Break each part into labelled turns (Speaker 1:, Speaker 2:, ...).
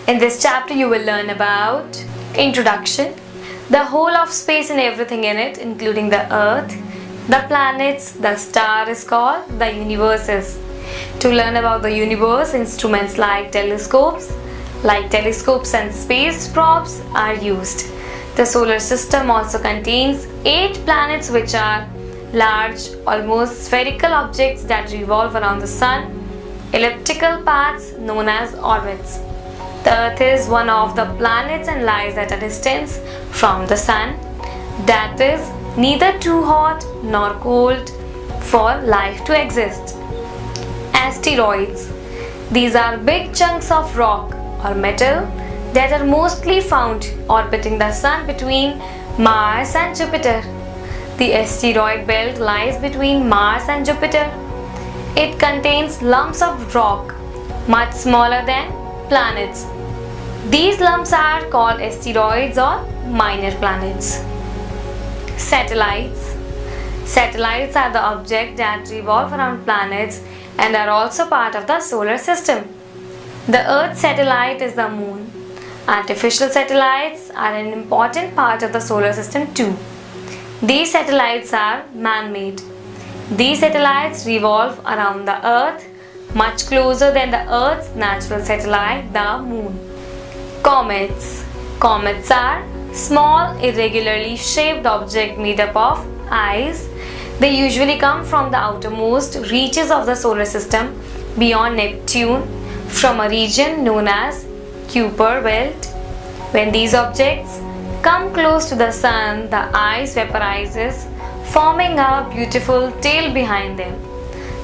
Speaker 1: In this chapter, you will learn about introduction, the whole of space and everything in it, including the earth, the planets, the star is called the universes. To learn about the universe, instruments like telescopes and space probes are used. The solar system also contains 8 planets, which are large, almost spherical objects that revolve around the sun, elliptical paths known as orbits. The Earth is one of the planets and lies at a distance from the sun, that is neither too hot nor cold for life to exist. Asteroids. These are big chunks of rock or metal that are mostly found orbiting the sun between Mars and Jupiter. The asteroid belt lies between Mars and Jupiter. It contains lumps of rock much smaller than planets. These lumps are called asteroids or minor planets. Satellites. Satellites are the objects that revolve around planets and are also part of the solar system. The Earth's satellite is the moon. Artificial satellites are an important part of the solar system too. These satellites are man-made. These satellites revolve around the Earth much closer than the Earth's natural satellite, the moon. Comets. Comets are small, irregularly shaped objects made up of ice. They usually come from the outermost reaches of the solar system beyond Neptune from a region known as Kuiper Belt. When these objects come close to the sun, the ice vaporizes, forming a beautiful tail behind them.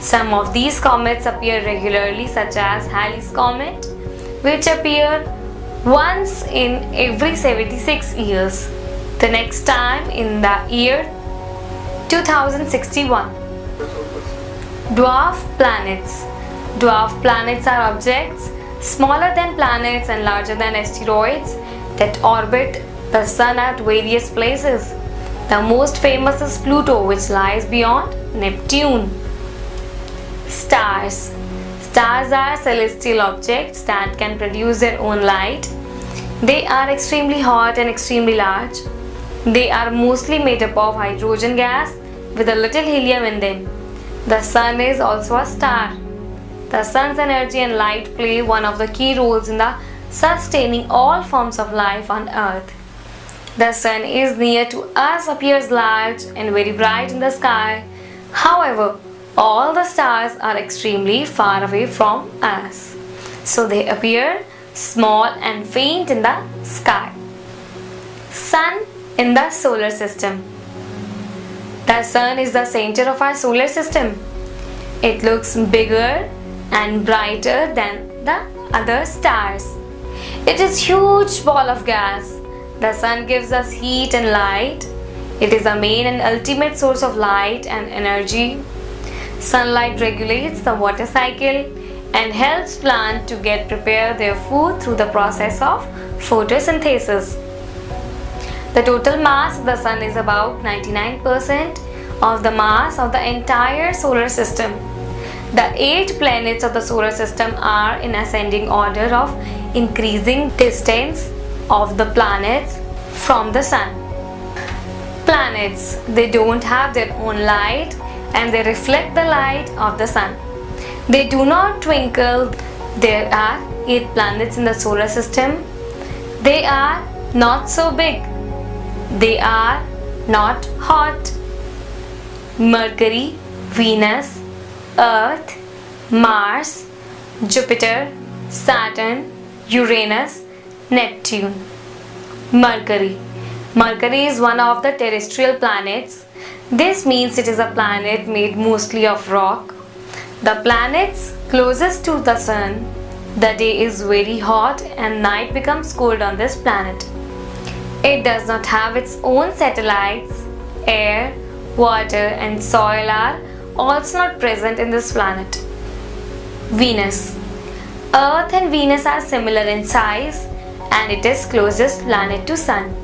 Speaker 1: Some of these comets appear regularly, such as Halley's Comet, which appear once in every 76 years. The next time in the year 2061. Dwarf planets. Dwarf planets are objects smaller than planets and larger than asteroids that orbit the sun at various places. The most famous is Pluto, which lies beyond Neptune. Stars. Stars are celestial objects that can produce their own light. They are extremely hot and extremely large. They are mostly made up of hydrogen gas with a little helium in them. The sun is also a star. The sun's energy and light play one of the key roles in the sustaining all forms of life on Earth. The sun is near to us, appears large and very bright in the sky. However, all the stars are extremely far away from us, so they appear small and faint in the sky. Sun in the solar system. The sun is the center of our solar system. It looks bigger and brighter than the other stars. It is a huge ball of gas. The sun gives us heat and light. It is the main and ultimate source of light and energy. Sunlight regulates the water cycle and helps plants to get prepare their food through the process of photosynthesis. The total mass of the sun is about 99% of the mass of the entire solar system. The 8 planets of the solar system are in ascending order of increasing distance of the planets from the sun. Planets, they don't have their own light and they reflect the light of the sun. They do not twinkle. There are 8 planets in the solar system. They are not so big. They are not hot. Mercury, Venus, Earth, Mars, Jupiter, Saturn, Uranus, Neptune. Mercury. Mercury is one of the terrestrial planets. This means it is a planet made mostly of rock. The planets closest to the sun, the day is very hot and night becomes cold on this planet. It does not have its own satellites. Air, water and soil are also not present in this planet. Venus. Earth and Venus are similar in size and it is closest planet to sun.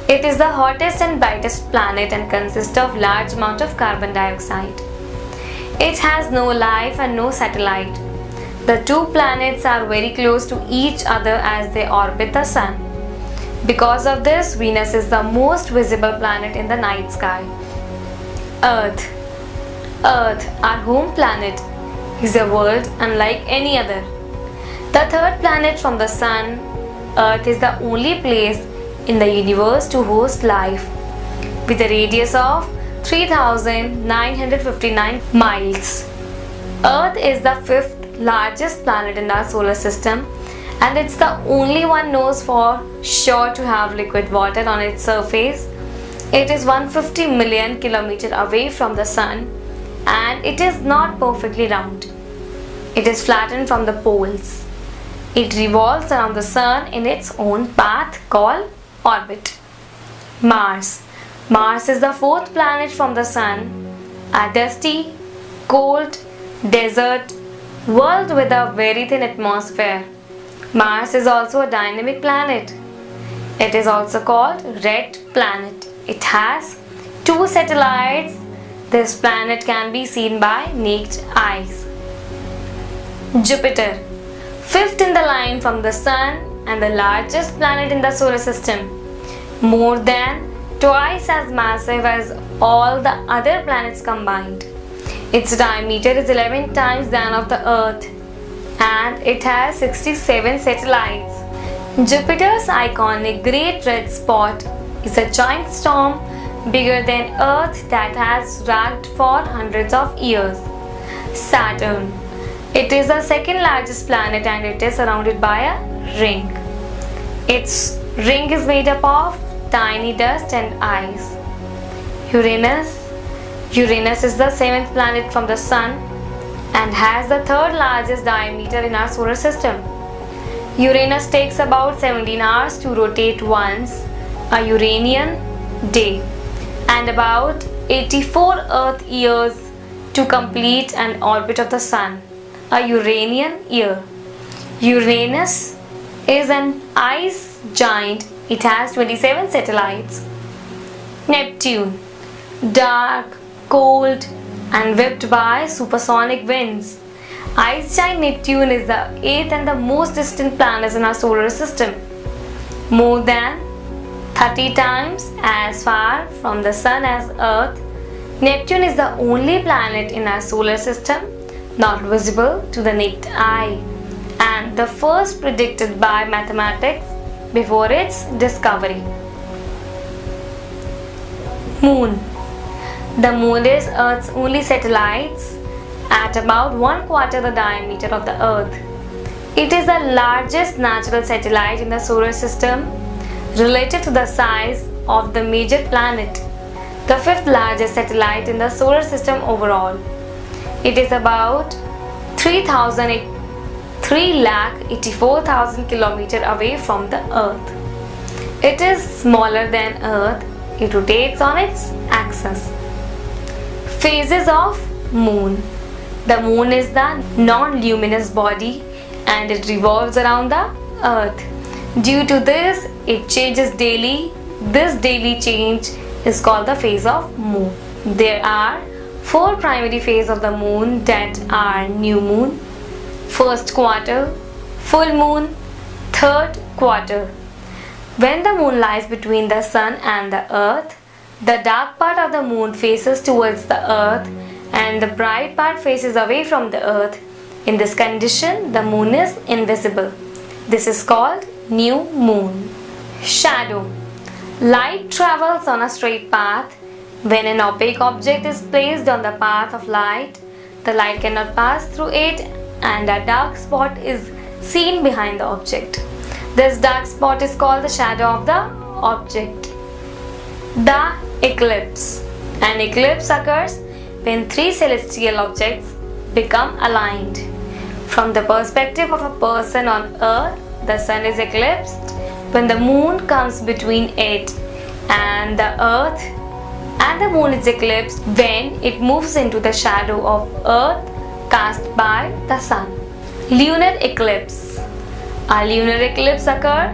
Speaker 1: It is the hottest and brightest planet and consists of large amount of carbon dioxide. It has no life and no satellite. The two planets are very close to each other as they orbit the Sun. Because of this, Venus is the most visible planet in the night sky. Earth. Earth, our home planet, is a world unlike any other. The third planet from the Sun, Earth is the only place in the universe to host life, with a radius of 3,959 miles. Earth is the fifth largest planet in our solar system, and it's the only one known for sure to have liquid water on its surface. It is 150 million kilometers away from the Sun, and it is not perfectly round. It is flattened from the poles. It revolves around the Sun in its own path called orbit. Mars. Mars is the fourth planet from the Sun, a dusty, cold, desert world with a very thin atmosphere. Mars is also a dynamic planet. It is also called red planet. It has 2 satellites. This planet can be seen by naked eyes. Jupiter, fifth in the line from the Sun and the largest planet in the solar system, more than twice as massive as all the other planets combined. Its diameter is 11 times that of the Earth, and it has 67 satellites. Jupiter's iconic great red spot is a giant storm bigger than Earth that has racked for hundreds of years. Saturn. It is the second largest planet and it is surrounded by a ring. Its ring is made up of tiny dust and ice. Uranus. Uranus is the seventh planet from the Sun and has the third largest diameter in our solar system. Uranus takes about 17 hours to rotate once a Uranian day and about 84 Earth years to complete an orbit of the Sun, a Uranian year. Uranus is an ice giant. It has 27 satellites. Neptune, dark, cold and whipped by supersonic winds. Ice giant Neptune is the eighth and the most distant planet in our solar system, more than 30 times as far from the Sun as Earth. Neptune is the only planet in our solar system not visible to the naked eye and the first predicted by mathematics before its discovery. Moon. The Moon is Earth's only satellite at about 1/4 the diameter of the Earth. It is the largest natural satellite in the solar system relative to the size of the major planet, the fifth largest satellite in the solar system overall. It is about 3,84,000 kilometers away from the Earth. It is smaller than Earth. It rotates on its axis. Phases of Moon. The Moon is the non-luminous body and it revolves around the Earth. Due to this, it changes daily. This daily change is called the phase of Moon. There are 4 primary phases of the Moon that are new moon, first quarter, full moon, third quarter. When the moon lies between the Sun and the Earth, the dark part of the moon faces towards the Earth and the bright part faces away from the Earth. In this condition, the moon is invisible. This is called new moon. Shadow. Light travels on a straight path. When an opaque object is placed on the path of light, the light cannot pass through it and a dark spot is seen behind the object. This dark spot is called the shadow of the object. The eclipse. An eclipse occurs when 3 celestial objects become aligned. From the perspective of a person on Earth, the Sun is eclipsed when the moon comes between it and the Earth, and the moon is eclipsed when it moves into the shadow of Earth cast by the Sun. Lunar eclipse. A lunar eclipse occurs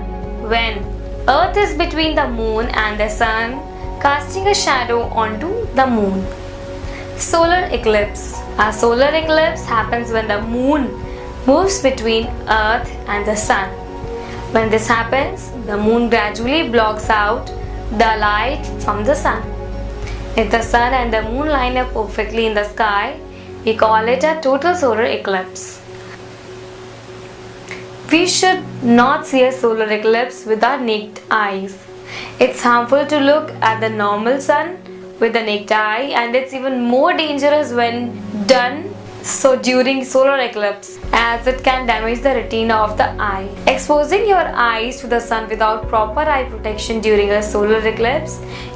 Speaker 1: when Earth is between the moon and the Sun, casting a shadow onto the moon. Solar eclipse. A solar eclipse happens when the moon moves between Earth and the Sun. When this happens, the moon gradually blocks out the light from the sun. If the sun and the moon line up perfectly in the sky, we call it a total solar eclipse. We should not see a solar eclipse with our naked eyes. It's harmful to look at the normal sun with the naked eye, and it's even more dangerous when done so during solar eclipse, as it can damage the retina of the eye. Exposing your eyes to the sun without proper eye protection during a solar eclipse